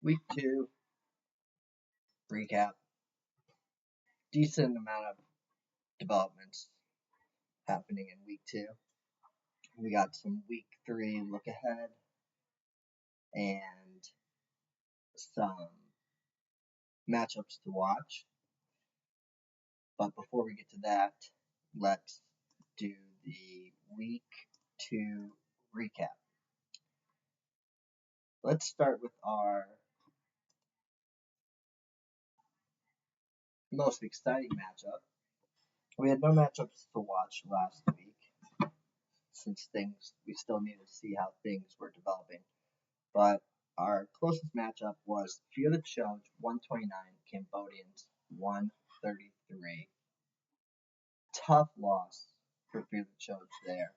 Week 2 recap. Decent amount of developments happening in week 2. We got some week 3 look ahead and some matchups to watch. But before we get to that, let's do the week 2 recap. Let's start with our most exciting matchup. We had no matchups to watch last week since we still needed to see how things were developing. But our closest matchup was Fear the Challenge 129, Cambodians 133. Tough loss for Fear the Challenge there.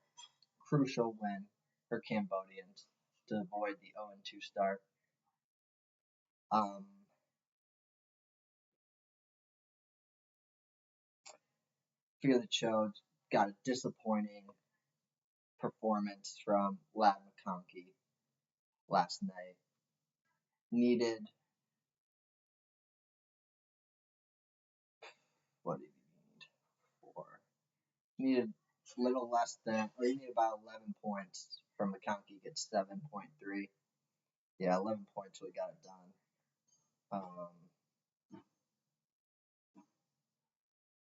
Crucial win for Cambodians to avoid the 0-2 start. Fear the Challenge got a disappointing performance from Lad McConkey last night. Needed what did he need? Needed a little less than, or he needed about 11 points from McConkey, gets 7.3. Yeah, 11 points would have got it done.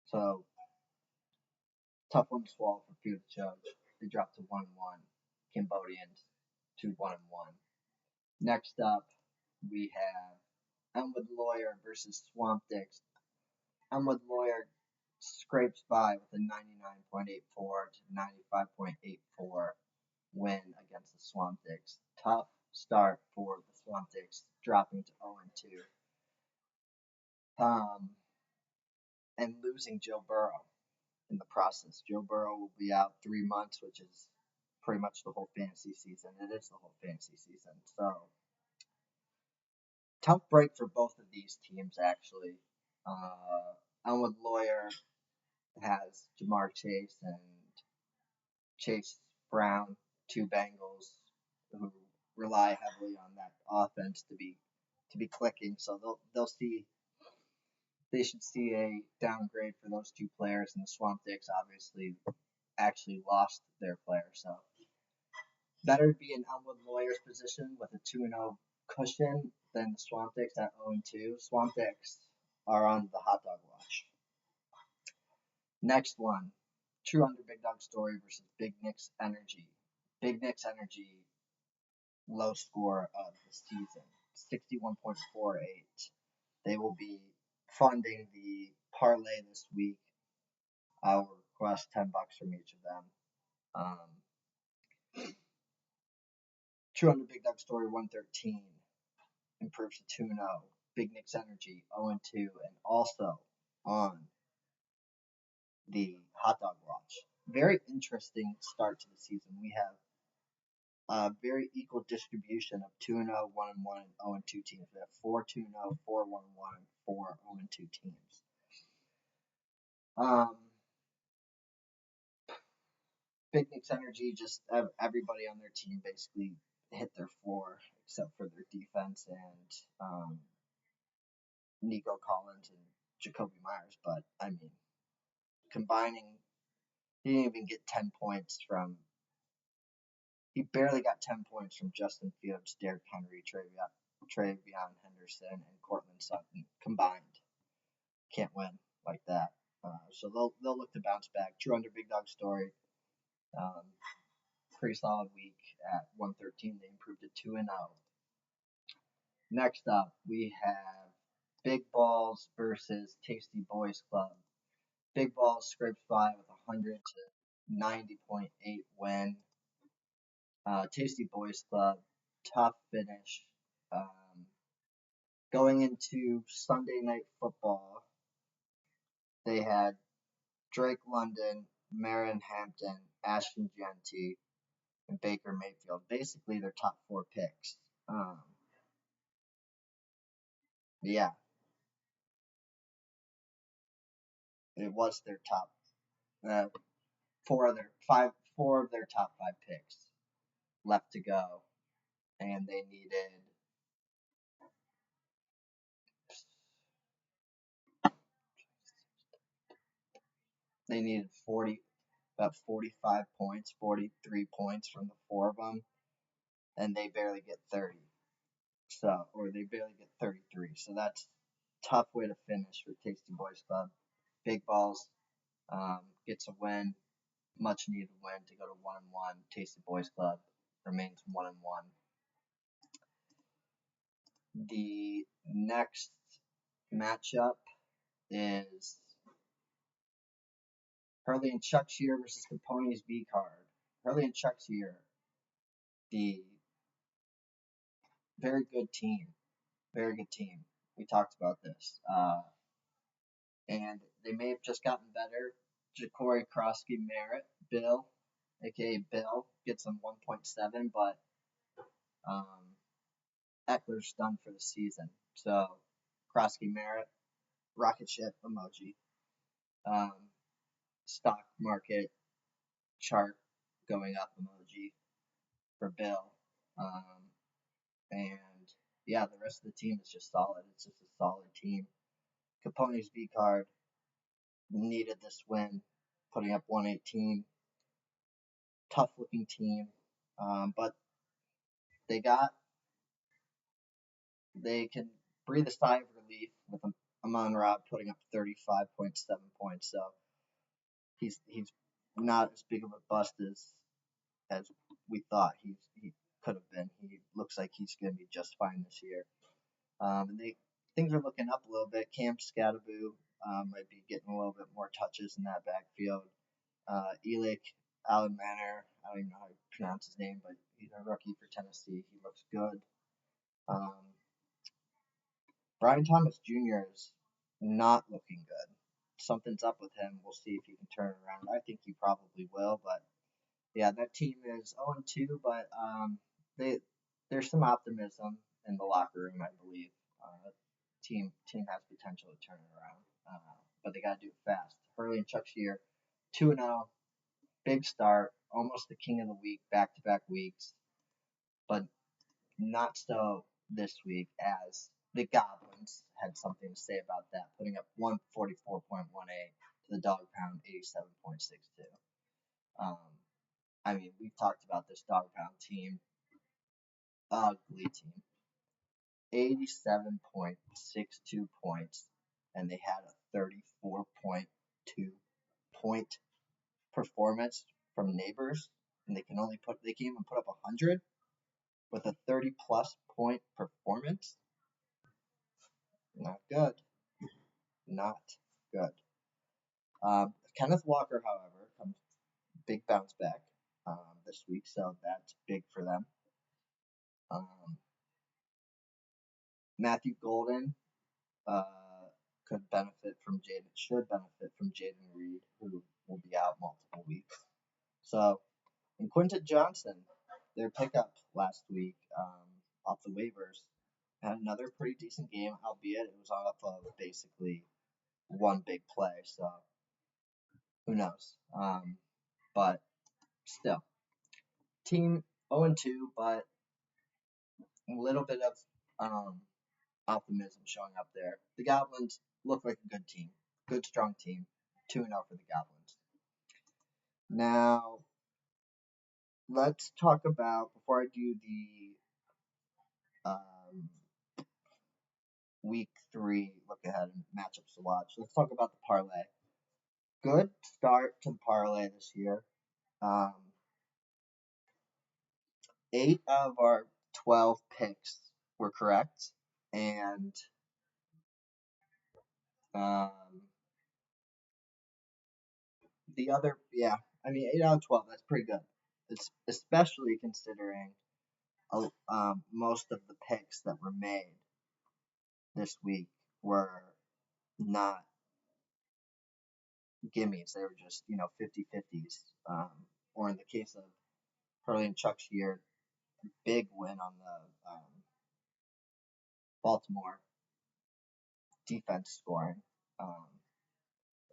So tough one to swallow for Fear the Challenge. They dropped to 1-1. Cambodians to 1-1. Next up, we have Elmwood Lawyer versus Swamp Dicks. Elmwood Lawyer scrapes by with a 99.84 to 95.84 win against the Swamp Dicks. Tough start for the Swamp Dicks, dropping to 0-2. And losing Joe Burrow in the process. Joe Burrow will be out 3 months, which is pretty much the whole fantasy season. It is the whole fantasy season. So, tough break for both of these teams, actually. Elmwood Lawyer has Jamar Chase and Chase Brown, 2 Bengals who rely heavily on that offense to be clicking. So they should see a downgrade for those 2 players, and the Swamp Dicks obviously actually lost their player. So better to be in Elmwood Lawyer's position with a 2-0 cushion than the Swamp Dicks at 0-2. Swamp Dicks are on the hot dog watch. Next one, True Under Big Dog Story versus Big Nick's Energy. Big Nick's Energy, low score of the season, 61.48. They will be funding the parlay this week. I will request $10 from each of them. True Under Big Dog Story 113 improves to 2-0. Big Nick's Energy 0-2, and also on the hot dog watch. Very interesting start to the season. We have a very equal distribution of 2-0, 1-1, and 0-2 teams. We have 4-2-0, 4-1-1, and 4-0-2 teams. Big Nick's Energy, just everybody on their team basically hit their floor except for their defense and Nico Collins and Jacoby Myers. But, I mean, combining, he didn't even get 10 points from, he barely got 10 points from Justin Fields, Derrick Henry, Travion Henderson, and Cortland Sutton combined. Can't win like that. So they'll look to bounce back. True Under Big Dog Story. Pretty solid week at 113. They improved to 2-0. Next up, we have Big Balls versus Tasty Boys Club. Big Balls scrapes by with 100 to 90.8 win. Tasty Boys Club, tough finish. Going into Sunday Night Football, they had Drake London, Marin Hampton, Ashton Genty, and Baker Mayfield. Basically, their top 4 picks. Yeah. It was their top 4 of their top 5 picks left to go, and they needed they needed about 45 points, 43 points from the four of them, and they barely get 30. So, or they barely get 33. So that's a tough way to finish for Tasty Boys Club. Big Balls gets a win, much needed win to go to 1-1. Tasty Boys Club remains 1-1. The next matchup is Hurley and Chuckshire versus Caponi's B card. Hurley and Chuckshire, the very good team. Very good team. We talked about this. And they may have just gotten better. Ja'Cory Krosky Merritt, Bill, aka Bill, gets him 1.7, but Eckler's done for the season. So Krosky Merritt, rocket ship emoji. Stock market chart going up emoji for Bill. And yeah, the rest of the team is just solid. It's just a solid team. Caponi's B card needed this win, putting up 118. Tough looking team, but they can breathe a sigh of relief with Amon Ra putting up 35.7 points. So he's not as big of a bust as we thought he could have been. He looks like he's going to be just fine this year. And things are looking up a little bit. Cam Scattaboo might be getting a little bit more touches in that backfield. Elik Allen Manor, I don't even know how to pronounce his name, but he's a rookie for Tennessee. He looks good. Brian Thomas Jr. is not looking good. Something's up with him. We'll see if he can turn it around. I think he probably will, but yeah, that team is 0-2, but there's some optimism in the locker room, I believe. Team has potential to turn it around, but they got to do it fast. Hurley and Chuckshire, 2-0, big start, almost the king of the week, back-to-back weeks, but not so this week, as the Goblins had something to say about that, putting up 144.18 to the Dog Pound 87.62. I mean, we've talked about this Dog Pound team. Ugly team. 87.62 points, and they had a 34.2 point performance from Neighbors, and they can even put up 100 with a 30+ point performance. Not good. Not good. Kenneth Walker, however, comes big bounce back this week, so that's big for them. Matthew Golden should benefit from Jaden Reed, who will be out multiple weeks. So, and Quinton Johnson, their pickup last week off the waivers, had another pretty decent game, albeit it was off of basically one big play. So, who knows? But still, team 0-2, but a little bit of optimism showing up there. The Goblins look like a good team, good strong team. 2-0 for the Goblins. Now, let's talk about, before I do the week 3 look ahead and matchups to watch, let's talk about the parlay. Good start to the parlay this year. 8 of our 12 picks were correct, and the other, 8 out of 12, that's pretty good. It's especially considering most of the picks that were made this week were not gimmies. They were just, 50-50s. Or in the case of Hurley and Chuckshire, big win on the Baltimore defense scoring.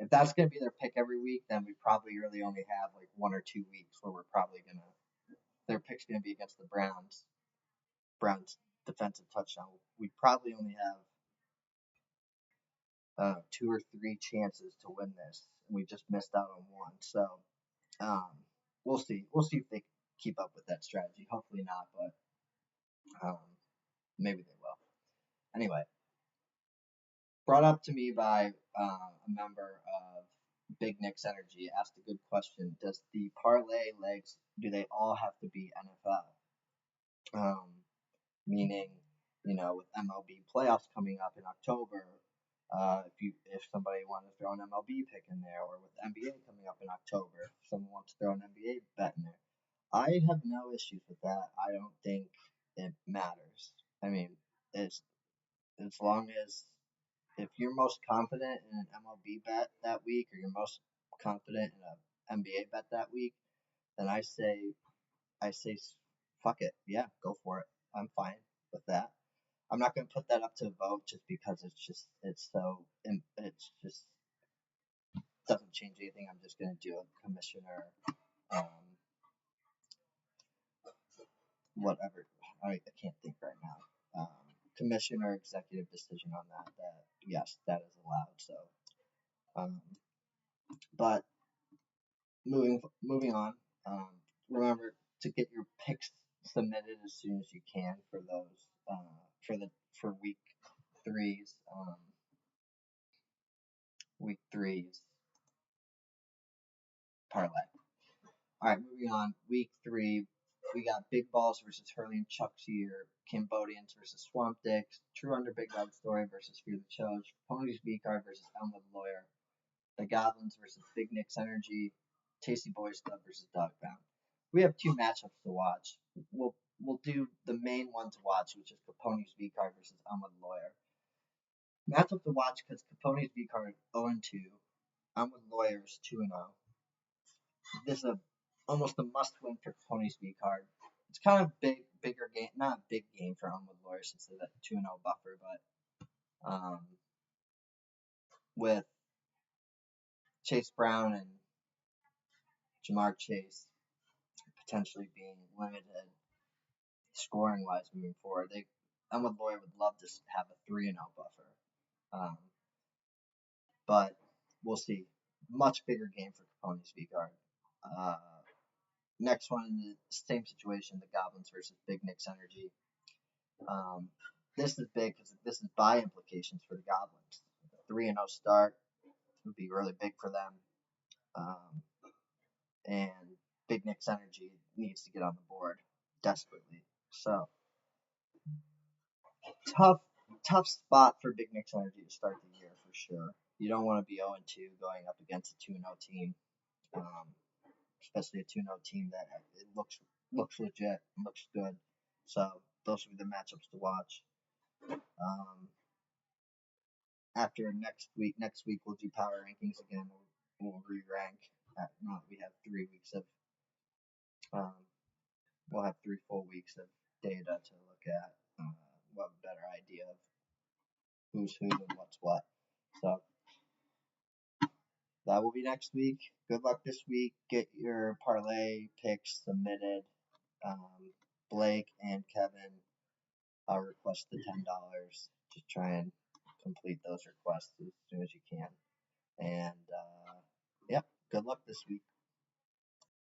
If that's going to be their pick every week, then we probably really only have like 1 or 2 weeks where we're probably their pick's going to be against the Browns. Browns defensive touchdown. We probably only have 2 or 3 chances to win this, and we just missed out on one. So um, we'll see. We'll see if they keep up with that strategy. Hopefully not, but maybe they will. Anyway, brought up to me by a member of Big Nick's Energy asked a good question. Does the parlay legs, do they all have to be NFL? Meaning, with MLB playoffs coming up in October, if somebody wanted to throw an MLB pick in there, or with NBA coming up in October, if someone wants to throw an NBA bet in there, I have no issues with that. I don't think it matters. I mean, it's as long as if you're most confident in an MLB bet that week, or you're most confident in an NBA bet that week, then I say fuck it, yeah, go for it. I'm fine with that. I'm not going to put that up to a vote just because it's just doesn't change anything. I'm just going to do a commissioner, whatever. I can't think right now. Commissioner executive decision on that. That yes, that is allowed. So, but moving on. Remember to get your picks submitted as soon as you can for those for week threes. Week threes parlay. All right, moving on. Week 3, we got Big Balls versus Hurley and Chuck's Year, Cambodians versus Swamp Dicks, True Underbig Dog Story versus Fear the Choge, Ponies V Card versus Elmwood Lawyer, The Goblins versus Big Nick's Energy, Tasty Boys Club versus Dogbound. We have 2 matchups to watch. We'll do the main one to watch, which is Capone's V Card versus Elmwood Lawyer. Matchup to watch because Capone's V Card 0-2, Elmwood Lawyer is 2-0. This is almost a must-win for Capone's V Card. It's kind of bigger game, not a big game for Elmwood Lawyer since they're that 2-0 buffer, but with Chase Brown and Jamar Chase potentially being limited scoring wise moving forward, Elmwood Lawyer would love to have a 3-0 buffer, but we'll see. Much bigger game for Capone's V Card. Next one in the same situation, the Goblins versus Big Nick's Energy. This is big because this is by implications for the Goblins. A 3-0 start would be really big for them. And Big Nick's Energy needs to get on the board desperately. So, tough spot for Big Nick's Energy to start the year for sure. You don't want to be 0-2 going up against a 2-0 team, especially a 2-0 team that it looks legit, looks good. So those will be the matchups to watch. After next week we'll do power rankings again. We'll re-rank. We have 3 weeks of we'll have 3 full weeks of data to look at. We'll have a better idea of who's who and what's what. So that will be next week. Good luck this week. Get your parlay picks submitted. Blake and Kevin, I'll request the $10. Just try and complete those requests as soon as you can. And, good luck this week.